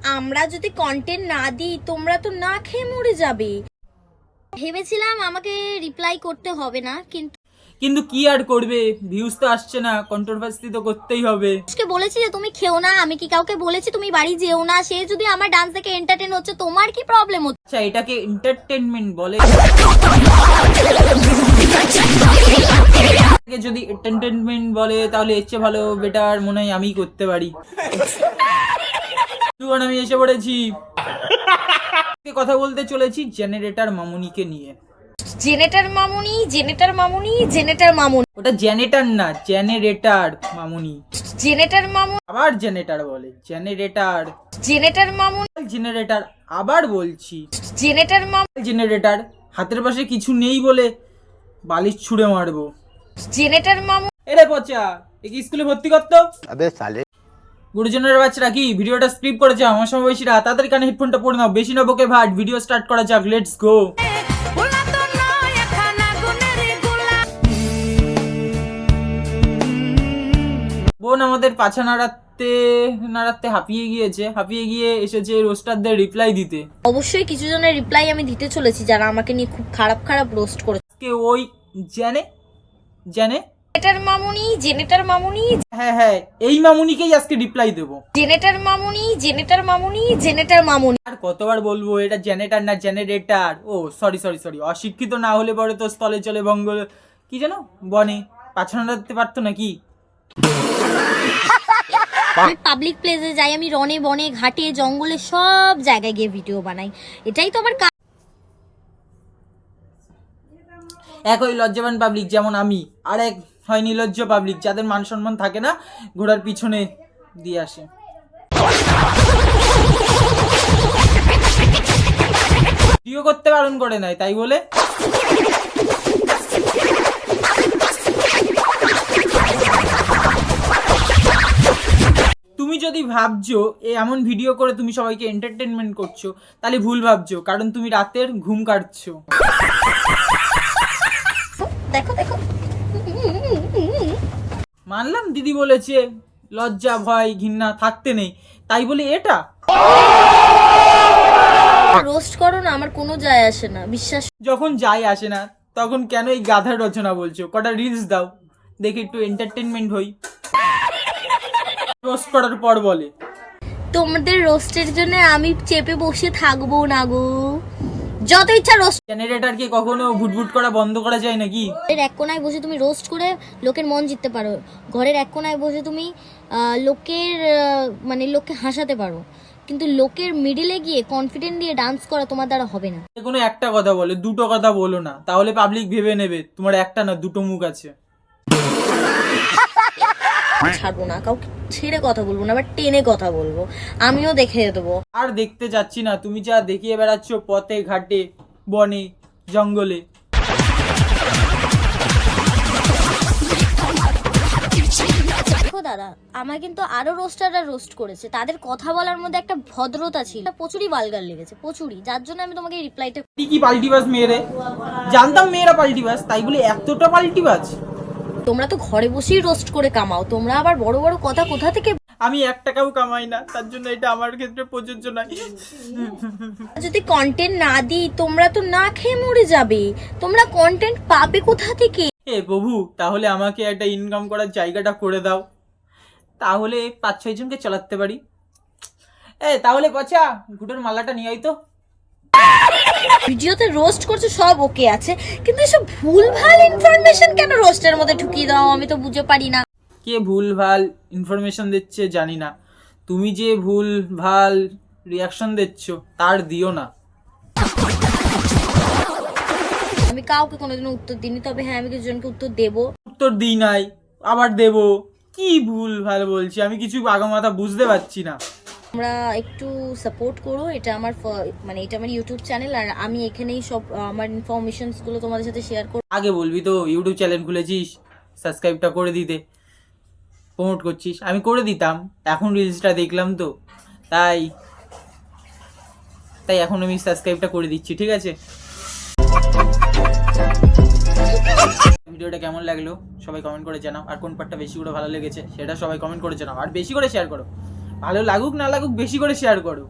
আমরা যদি কন্টেন্ট না দিই তোমরা তো না খেয়ে মরে যাবে। ভেবেছিলাম আমাকে রিপ্লাই করতে হবে না, কিন্তু কি আর করবে, ভিউজ তো আসছে না, কন্ট্রোভার্সি তো করতেই হবে। বলেছি যে তুমি খেও না, আমি কি কাউকে বলেছি তুমি বাড়ি যেও না? সে যদি আমার ডান্স দেখে এন্টারটেইন হচ্ছে, তোমার কি প্রবলেম হচ্ছে? আচ্ছা, এটাকে এন্টারটেইনমেন্ট বলে? যদি এন্টারটেইনমেন্ট বলে তাহলে এর চেয়ে ভালো বেটার মনে হয় আমি করতে পারি। আমি এসে পড়েছি, কথা বলতে চলেছি জেনারেটর মামুনিকে নিয়ে। জেনেটার মামুনি, জেনেটার মামুনি, জেনেটার মামুনি। ওটা জেনেটার না, জেনারেটর মামুনি। জেনেটার মামুনি আবার জেনারেটর বলে, জেনারেটর। জেনেটার মামুনি, জেনারেটর আবার বলছি, জেনেটার মামুনি, জেনারেটর। হাতের পাশে কিছু নেই বলে বালিশ ছুঁড়ে মারবো। জেনেটার মামুনি। এরে পচা, একে স্কুলে ভর্তি করতো? আবে সালে গুরুজনের বাচ্চারা কি ভিডিওটা স্ক্রিপ্ট করেছে? আমার সমবয়সীরা তাড়াতাড়ি কানে হেডফোনটা পরে নাও, বেশি না বকে ভাট, ভিডিও স্টার্ট করা যাক, লেটস গো। বোন আমাদের পাছা নাড়াতে নাড়াতে হাঁপিয়ে গিয়ে এসেছে রোস্টারদের রিপ্লাই দিতে। অবশ্যই কিছু জনের রিপ্লাই আমি দিতে চলেছি যারা আমাকে নিয়ে খুব খারাপ খারাপ রোস্ট করেছে। কে ওই জানে জেনেটার মামুনি, জেনেটার মামুনি। হ্যাঁ, এই মামুনিকেই আজকে রিপ্লাই দেবো। জেনেটার মামুনি, জেনেটার মামুনি, জেনেটার মামুনি। আর কতবার বলবো এটা জেনারেটর না জেনারেটর। ও সরি, অশিক্ষিত না হলে পরে তো স্থলে চলে বঙ্গ কি জানো বনে পাছা নাড়াতে পারতো নাকি? আমি পাবলিক প্লেসে যাই, আমি রনে বনে ঘাটে জঙ্গলে সব জায়গায় গিয়ে ভিডিও বানাই, এটাই তো আমার কাজ। এক ওই লজ্জাবান পাবলিক যেমন আমি, আর এক হয় নির্লজ্জ পাবলিক যাদের মান সম্মান থাকে না, ঘোড়ার পিছনে দিয়ে আসে। ভিডিও করতে বারণ করে নাই তাই বলে তুমি যদি ভাবছো এমন ভিডিও করে তুমি সবাইকে এন্টারটেনমেন্ট করছো, তাহলে ভুল ভাবছো, কারণ তুমি রাতের ঘুম কাটছো। দেখো দেখো, মানলাম দিদি বলেছে লজ্জা ভয় ঘৃণা থাকতে নেই, তাই বলে এটা রোস্ট করো না, আমার কোনো যায় আসে না, বিশ্বাস। যখন যায় আসে না তখন কেন এই গাধার রচনা বলছো? কটা রিলস দাও দেখি, একটু এন্টারটেনমেন্ট হই। রোস্ট করার পর বলে তোমাদের রোস্টের জন্য আমি চেপে বসে থাকবো না গো, যত ইচ্ছা রোস্ট। জেনারেটরকে কখনো ভুটভুট করা বন্ধ করা যায় নাকি? ঘরের এক কোনায় বসে তুমি রোস্ট করে লোকের মন জিততে পারো, ঘরের এক কোনায় বসে তুমি লোকের মানে লোককে হাসাতে পারো, কিন্তু লোকের মিডিলে গিয়ে কনফিডেন্ট দিয়ে ডান্স করা তোমার দ্বারা হবে না। কোনো একটা কথা বলে, দুটো কথা বলো না, তাহলে পাবলিক ভেবে নেবে তোমার একটা না দুটো মুখ আছে। ছাড়বো না, কাউকে ছেড়ে কথা বলবো না, আবার টেনে কথা বলবো, আমিও দেখে দেবো। আর দেখতে যাচ্ছি না তুমি যা দেখিয়ে বেড়াচ্ছ পথে ঘাটে বনে জঙ্গলে। দেখো দাদা, আমার কিন্তু আরো রোস্টাররা রোস্ট করেছে, তাদের কথা বলার মধ্যে একটা ভদ্রতা ছিল, প্রচুরই বালগার লেগেছে, প্রচুরই, যার জন্য আমি তোমাকে রিপ্লাইটা। কি পাল্টিবাজ মেয়েরে? জানতাম মেয়েরা পাল্টিবাজ, তাই বলে এতটা পাল্টিবাজ? তোমরা তো ঘরে বসেই রোস্ট করে কামাও, তোমরা আবার বড় বড় কথা কোথা থেকে? আমি 1 টাকাও কামাই না, তার জন্য এটা আমার ক্ষেত্রে প্রযোজ্য নয়। যদি কন্টেন্ট না দিই তোমরা তো না খেয়ে মরে যাবে, তোমরা কন্টেন্ট পাবে কোথা থেকে? এ প্রভু, তাহলে আমাকে একটা ইনকাম করার জায়গাটা করে দাও, তাহলে 5-6 জনকে চালাতে পারি। তাহলে পচা ঘুটোর মালাটা নিয়ে আই তো। ভিডিওতে রোস্ট করছো সব ওকে আছে, কিন্তু এসব ভুলভাল ইনফরমেশন কেন রোস্টের মধ্যে ঢুকিয়ে দাও, আমি তো বুঝতে পারি না। কে ভুলভাল ইনফরমেশন দিচ্ছে জানি না, তুমি যে ভুলভাল রিয়াকশন দিচ্ছ তার দিও না। আমি কাউকে কোনোদিনও উত্তর দিইনি, তবে হ্যাঁ আমি কিছু জনকে উত্তর দেবো। উত্তর দিই নাই, আবার দেব? কি ভুলভাল বলছি আমি, কিছু আগামাথা বুঝতে পারছি না। তোমরা একটু সাপোর্ট করো, এটা আমার মানে এটা আমার ইউটিউব চ্যানেল, আর আমি এখানেই সব আমার ইনফরমেশনস গুলো তোমাদের সাথে শেয়ার করব। আগে বলবি তো ইউটিউব চ্যানেল খুলেছিস, সাবস্ক্রাইবটা করে দিতে। প্রমোট করছিস, আমি করে দিতাম, এখন রিলসটা দেখলাম তো তাই এখন আমি সাবস্ক্রাইবটা করে দিচ্ছি, ঠিক আছে? ভিডিওটা কেমন লাগলো সবাই কমেন্ট করে জানাও, আর কোন পার্টটা বেশি করে ভালো লেগেছে সেটা সবাই কমেন্ট করে জানাও, আর বেশি করে শেয়ার করো। ভালো লাগুক না লাগুক বেশি করে শেয়ার করো।